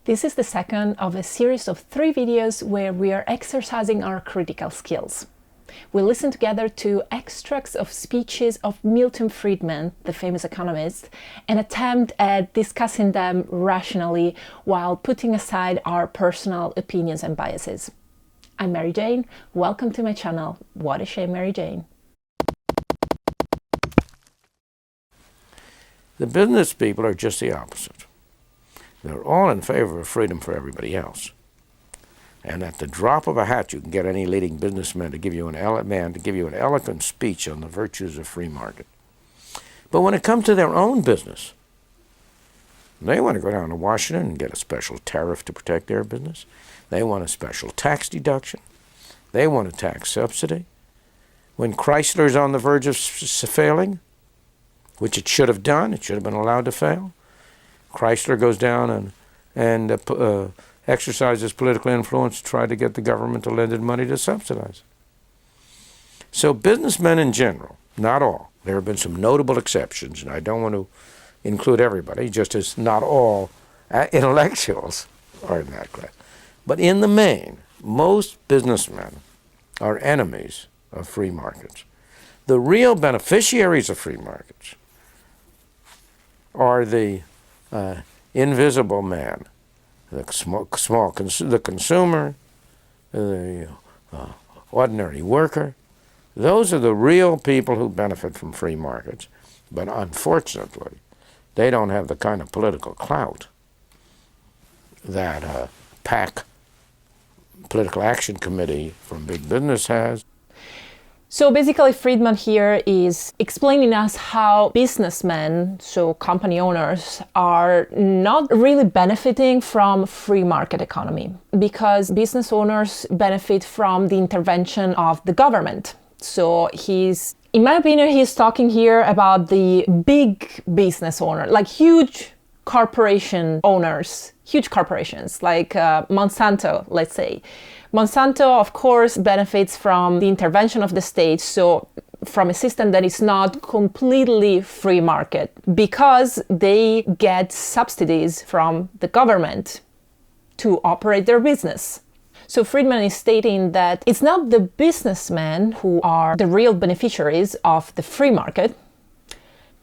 This is the second of a series of 3 videos where we are exercising our critical skills. We listen together to extracts of speeches of Milton Friedman, the famous economist, and attempt at discussing them rationally while putting aside our personal opinions and biases. I'm Mary Jane. Welcome to my channel. What a shame, Mary Jane. The business people are just the opposite. They're all in favor of freedom for everybody else. And at the drop of a hat, you can get any leading businessman to give you an eloquent speech on the virtues of free market. But when it comes to their own business, they want to go down to Washington and get a special tariff to protect their business. They want a special tax deduction. They want a tax subsidy. When Chrysler's on the verge of failing, which it should have done, it should have been allowed to fail, Chrysler goes down and exercises political influence to try to get the government to lend it money to subsidize it. So businessmen in general, not all, there have been some notable exceptions, and I don't want to include everybody, just as not all intellectuals are in that class. But in the main, most businessmen are enemies of free markets. The real beneficiaries of free markets are the invisible man, the consumer, the ordinary worker. Those are the real people who benefit from free markets. But unfortunately, they don't have the kind of political clout that PAC, Political Action Committee from big business has. So basically, Friedman here is explaining us how businessmen, so company owners, are not really benefiting from free market economy because business owners benefit from the intervention of the government. So in my opinion, he's talking here about the big business owner, like huge corporation owners, huge corporations like Monsanto, let's say. Monsanto, of course, benefits from the intervention of the state, so from a system that is not completely free market, because they get subsidies from the government to operate their business. So Friedman is stating that it's not the businessmen who are the real beneficiaries of the free market.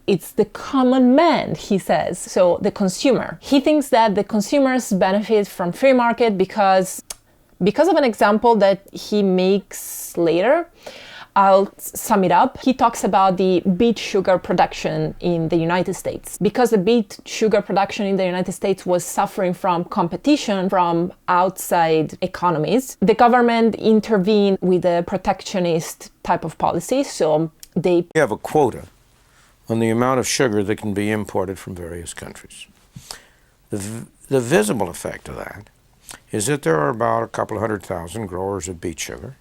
It's the common man, he says, so the consumer. He thinks that the consumers benefit from free market because of an example that he makes later. I'll sum it up. He talks about the beet sugar production in the United States. Because the beet sugar production in the United States was suffering from competition from outside economies, the government intervened with a protectionist type of policy, so they have a quota on the amount of sugar that can be imported from various countries. The visible effect of that is that there are about a couple of 100,000 growers of beet sugar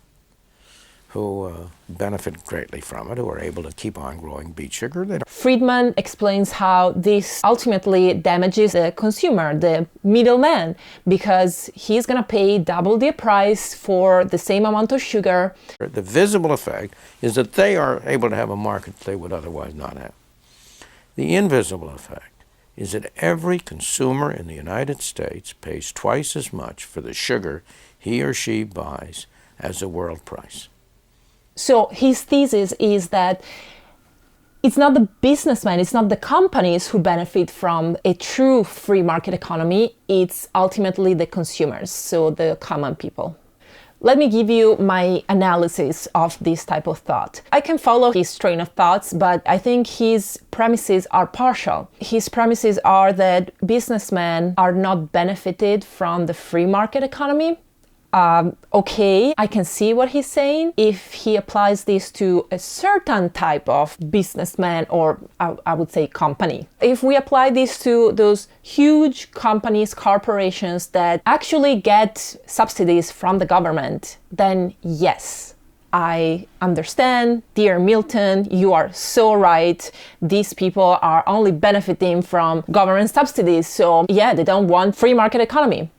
who benefit greatly from it, who are able to keep on growing beet sugar. Friedman explains how this ultimately damages the consumer, the middleman, because he's going to pay double the price for the same amount of sugar. The visible effect is that they are able to have a market they would otherwise not have. The invisible effect is that every consumer in the United States pays twice as much for the sugar he or she buys as the world price. So his thesis is that it's not the businessmen, it's not the companies who benefit from a true free market economy, it's ultimately the consumers, so the common people. Let me give you my analysis of this type of thought. I can follow his train of thoughts, but I think his premises are partial. His premises are that businessmen are not benefited from the free market economy. Okay, I can see what he's saying if he applies this to a certain type of businessman, or I would say company. If we apply this to those huge companies, corporations that actually get subsidies from the government, then yes, I understand, dear Milton, you are so right. These people are only benefiting from government subsidies, so yeah, they don't want free market economy.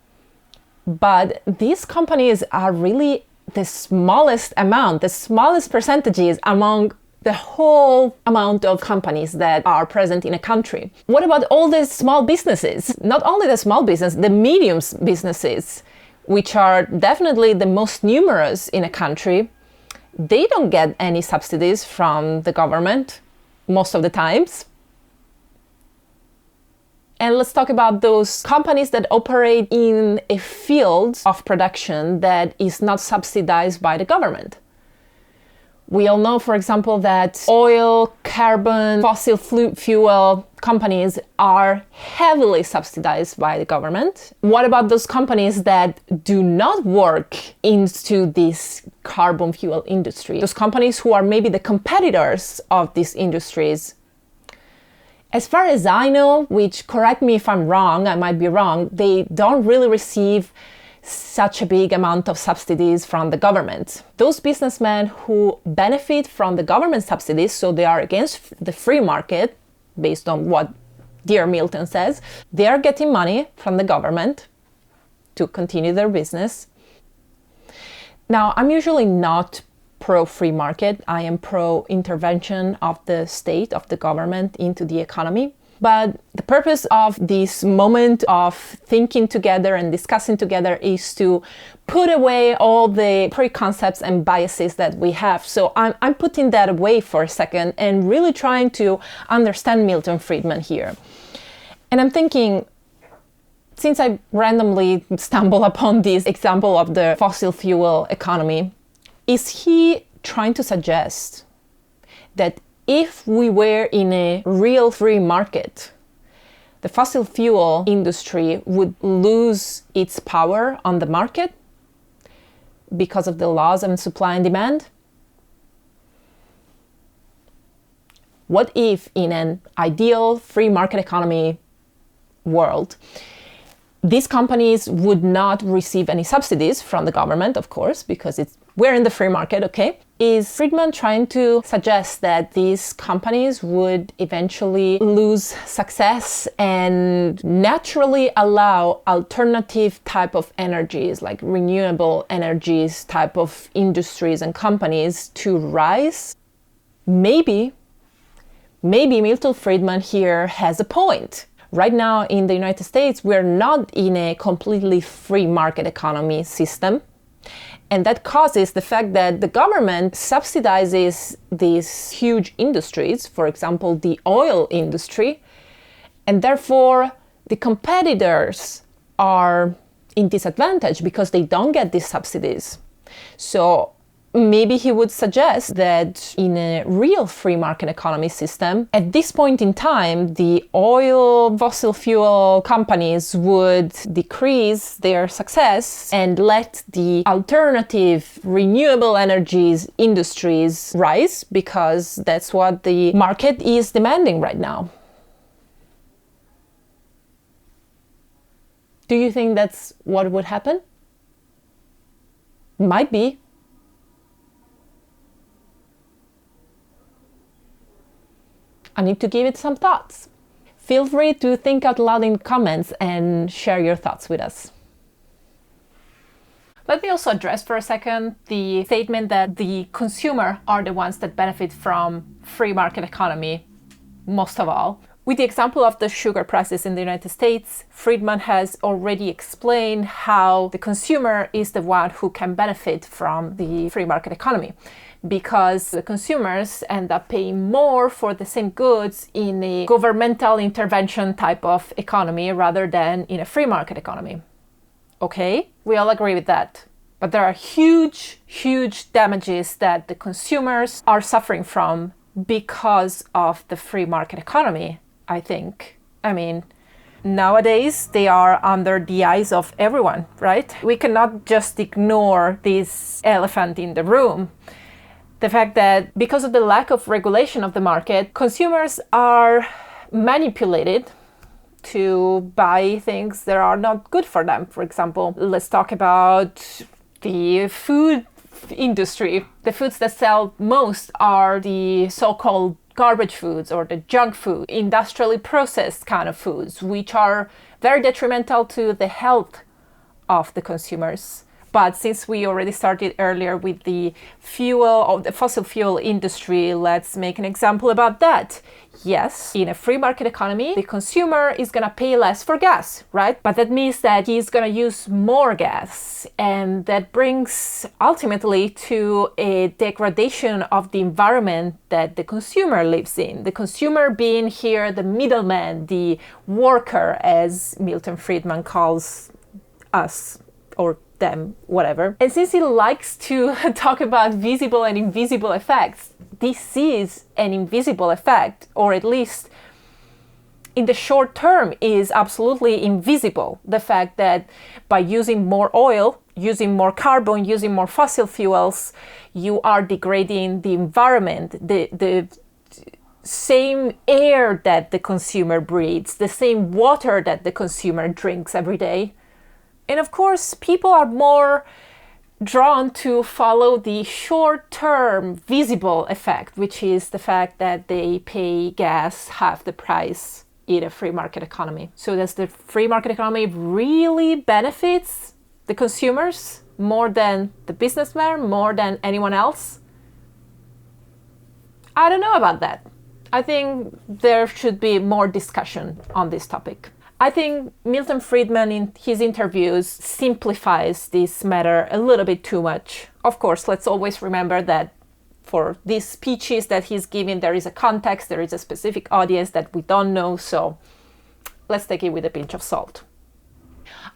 But these companies are really the smallest amount, the smallest percentages among the whole amount of companies that are present in a country. What about all the small businesses? Not only the small business, the medium businesses, which are definitely the most numerous in a country. They don't get any subsidies from the government most of the times. And let's talk about those companies that operate in a field of production that is not subsidized by the government. We all know, for example, that oil, carbon, fossil fuel companies are heavily subsidized by the government. What about those companies that do not work into this carbon fuel industry? Those companies who are maybe the competitors of these industries. As far as I know, which, correct me if I'm wrong, I might be wrong, they don't really receive such a big amount of subsidies from the government. Those businessmen who benefit from the government subsidies, so they are against the free market, based on what dear Milton says, they are getting money from the government to continue their business. Now, I'm usually not pro-free market. I am pro-intervention of the state, of the government into the economy. But the purpose of this moment of thinking together and discussing together is to put away all the preconcepts and biases that we have. So I'm putting that away for a second and really trying to understand Milton Friedman here. And I'm thinking, since I randomly stumbled upon this example of the fossil fuel economy, is he trying to suggest that if we were in a real free market, the fossil fuel industry would lose its power on the market because of the laws of supply and demand? What if in an ideal free market economy world, these companies would not receive any subsidies from the government, of course, because we're in the free market, okay? Is Friedman trying to suggest that these companies would eventually lose success and naturally allow alternative type of energies, like renewable energies type of industries and companies to rise? Maybe Milton Friedman here has a point. Right now in the United States, we're not in a completely free market economy system. And that causes the fact that the government subsidizes these huge industries, for example, the oil industry, and therefore the competitors are in disadvantage because they don't get these subsidies. So maybe he would suggest that in a real free market economy system, at this point in time, the oil fossil fuel companies would decrease their success and let the alternative renewable energies industries rise, because that's what the market is demanding right now. Do you think that's what would happen? Might be. I need to give it some thoughts. Feel free to think out loud in comments and share your thoughts with us. Let me also address for a second the statement that the consumer are the ones that benefit from free market economy most of all. With the example of the sugar prices in the United States, Friedman has already explained how the consumer is the one who can benefit from the free market economy, because the consumers end up paying more for the same goods in a governmental intervention type of economy rather than in a free market economy. Okay, we all agree with that. But there are huge, huge damages that the consumers are suffering from because of the free market economy, I think. I mean, nowadays they are under the eyes of everyone, right? We cannot just ignore this elephant in the room. The fact that because of the lack of regulation of the market, consumers are manipulated to buy things that are not good for them. For example, let's talk about the food industry. The foods that sell most are the so-called garbage foods or the junk food, industrially processed kind of foods, which are very detrimental to the health of the consumers. But since we already started earlier with the fossil fuel industry, let's make an example about that. Yes, in a free market economy, the consumer is going to pay less for gas, right? But that means that he's going to use more gas. And that brings ultimately to a degradation of the environment that the consumer lives in. The consumer being here the middleman, the worker, as Milton Friedman calls us, or them, whatever. And since he likes to talk about visible and invisible effects, this is an invisible effect, or at least in the short term is absolutely invisible. The fact that by using more oil, using more carbon, using more fossil fuels, you are degrading the environment, the same air that the consumer breathes, the same water that the consumer drinks every day. And of course, people are more drawn to follow the short-term visible effect, which is the fact that they pay gas half the price in a free market economy. So does the free market economy really benefits the consumers more than the businessman, more than anyone else? I don't know about that. I think there should be more discussion on this topic. I think Milton Friedman in his interviews simplifies this matter a little bit too much. Of course, let's always remember that for these speeches that he's giving, there is a context, there is a specific audience that we don't know, so let's take it with a pinch of salt.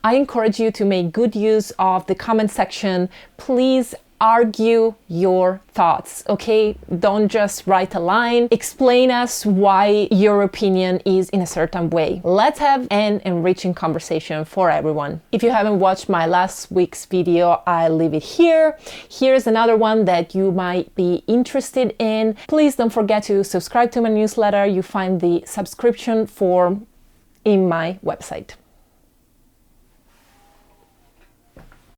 I encourage you to make good use of the comment section. Please argue your thoughts, okay? Don't just write a line. Explain us why your opinion is in a certain way. Let's have an enriching conversation for everyone. If you haven't watched my last week's video, I'll leave it here. Here's another one that you might be interested in. Please don't forget to subscribe to my newsletter. You find the subscription form in my website.